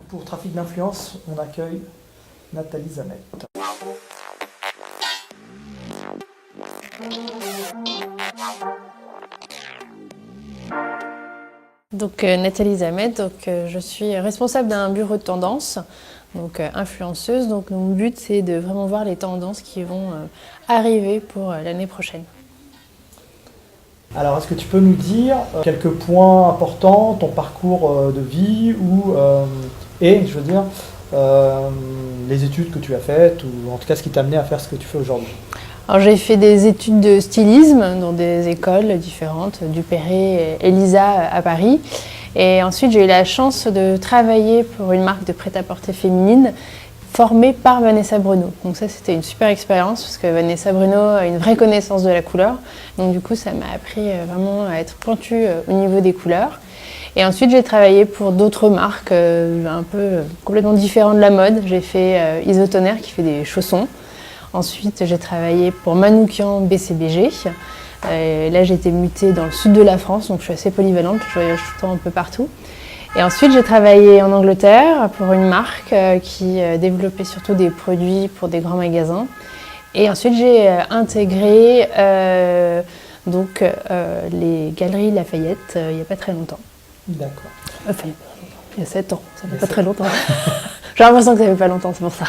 Pour Trafic d'influence, on accueille Nathalie Zamet. Donc Nathalie Zamet, je suis responsable d'un bureau de tendance, influenceuse. Donc mon but c'est de vraiment voir les tendances qui vont arriver pour l'année prochaine. Alors, est-ce que tu peux nous dire quelques points importants, ton parcours de vie les études que tu as faites ou en tout cas ce qui t'a amené à faire ce que tu fais aujourd'hui? Alors j'ai fait des études de stylisme dans des écoles différentes, Duperré et Elisa à Paris. Et ensuite j'ai eu la chance de travailler pour une marque de prêt-à-porter féminine formée par Vanessa Bruno. Donc ça c'était une super expérience parce que Vanessa Bruno a une vraie connaissance de la couleur. Donc du coup ça m'a appris vraiment à être pointue au niveau des couleurs. Et ensuite j'ai travaillé pour d'autres marques un peu complètement différentes de la mode. J'ai fait Isotoner qui fait des chaussons. Ensuite j'ai travaillé pour Manoukian BCBG. Là j'ai été mutée dans le sud de la France, donc je suis assez polyvalente, je voyage tout le temps un peu partout. Et ensuite, j'ai travaillé en Angleterre pour une marque qui développait surtout des produits pour des grands magasins. Et ensuite, j'ai intégré les Galeries Lafayette il n'y a pas très longtemps. D'accord. Enfin, il y a 7 ans, ça fait pas très longtemps. J'ai l'impression que ça fait pas longtemps, c'est pour ça.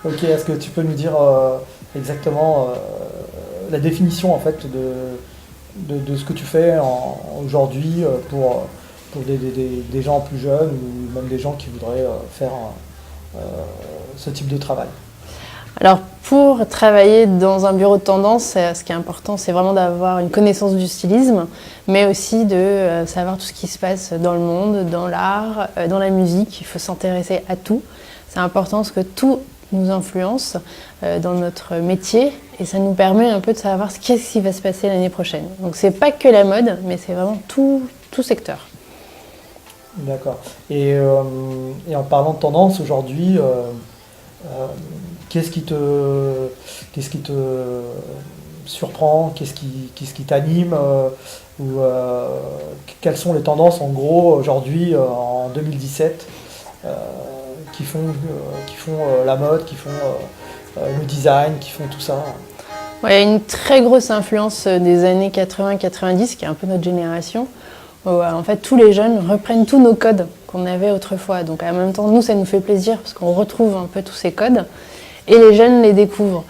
Ok, est-ce que tu peux nous dire exactement la définition en fait de ce que tu fais aujourd'hui pour des gens plus jeunes ou même des gens qui voudraient faire ce type de travail? Alors pour travailler dans un bureau de tendance, ce qui est important, c'est vraiment d'avoir une connaissance du stylisme, mais aussi de savoir tout ce qui se passe dans le monde, dans l'art, dans la musique. Il faut s'intéresser à tout. C'est important parce que tout nous influence dans notre métier et ça nous permet un peu de savoir qu'est-ce qui va se passer l'année prochaine. Donc c'est pas que la mode, mais c'est vraiment tout secteur. D'accord. Et en parlant de tendance, aujourd'hui, qu'est-ce qui te surprend, qu'est-ce qui t'anime quelles sont les tendances en gros aujourd'hui en 2017 qui font la mode, qui font le design, qui font tout ça? Ouais, il y a une très grosse influence des années 80-90 qui est un peu notre génération. En fait, tous les jeunes reprennent tous nos codes qu'on avait autrefois. Donc en même temps, nous, ça nous fait plaisir parce qu'on retrouve un peu tous ces codes et les jeunes les découvrent.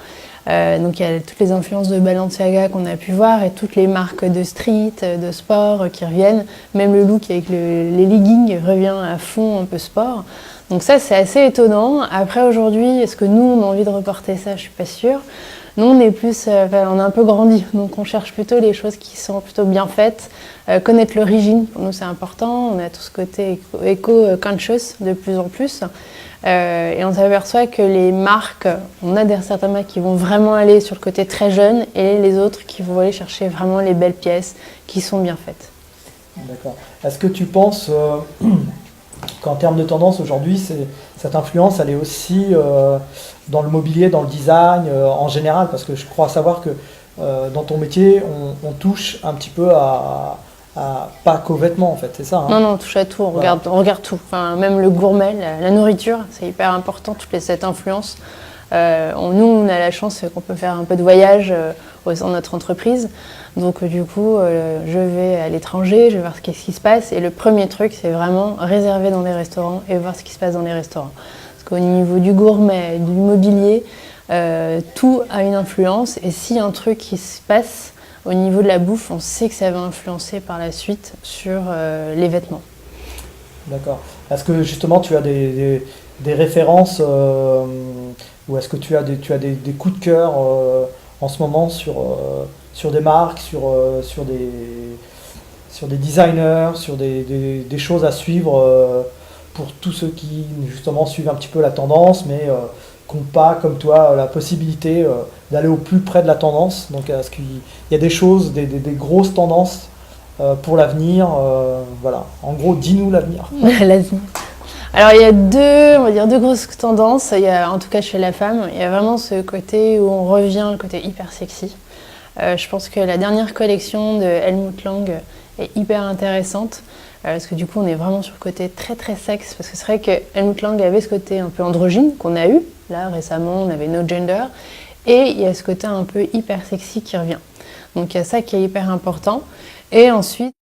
Donc il y a toutes les influences de Balenciaga qu'on a pu voir et toutes les marques de street, de sport qui reviennent. Même le look avec les leggings revient à fond un peu sport. Donc ça, c'est assez étonnant. Après, aujourd'hui, est-ce que nous, on a envie de reporter ça? Je suis pas sûre. Nous, on est on a un peu grandi, donc on cherche plutôt les choses qui sont plutôt bien faites. Connaître l'origine, pour nous, c'est important. On a tout ce côté éco-conscious de plus en plus. Et on s'aperçoit que les marques, on a certaines marques qui vont vraiment aller sur le côté très jeune et les autres qui vont aller chercher vraiment les belles pièces qui sont bien faites. D'accord. Est-ce que tu penses qu'en termes de tendance aujourd'hui, cette influence, elle est aussi dans le mobilier, dans le design en général? Parce que je crois savoir que dans ton métier, on touche un petit peu pas qu'aux vêtements en fait, c'est ça, hein? Non, on touche à tout, on regarde tout. Enfin, même le gourmet, la nourriture, c'est hyper important, cette influence. Nous, on a la chance qu'on peut faire un peu de voyage au sein de notre entreprise. Donc du coup, je vais à l'étranger, je vais voir ce qui se passe. Et le premier truc, c'est vraiment réserver dans les restaurants et voir ce qui se passe dans les restaurants. Parce qu'au niveau du gourmet, du mobilier, tout a une influence. Et s'il y a un truc qui se passe au niveau de la bouffe, on sait que ça va influencer par la suite sur les vêtements. D'accord. Est-ce que justement tu as des références ou est-ce que tu as des coups de cœur en ce moment sur des marques, sur des designers, sur des choses à suivre pour tous ceux qui justement suivent un petit peu la tendance mais qui n'ont pas comme toi la possibilité d'aller au plus près de la tendance? Donc est-ce qu'il y a des choses, des grosses tendances pour l'avenir, voilà. En gros, dis-nous l'avenir. L'avenir. Alors il y a deux grosses tendances. Il y a, en tout cas chez la femme, il y a vraiment ce côté où on revient, le côté hyper sexy. Je pense que la dernière collection de Helmut Lang est hyper intéressante parce que du coup on est vraiment sur le côté très très sexe, parce que c'est vrai que Helmut Lang avait ce côté un peu androgyne qu'on a eu, là récemment on avait No Gender, et il y a ce côté un peu hyper sexy qui revient. Donc il y a ça qui est hyper important. Et ensuite,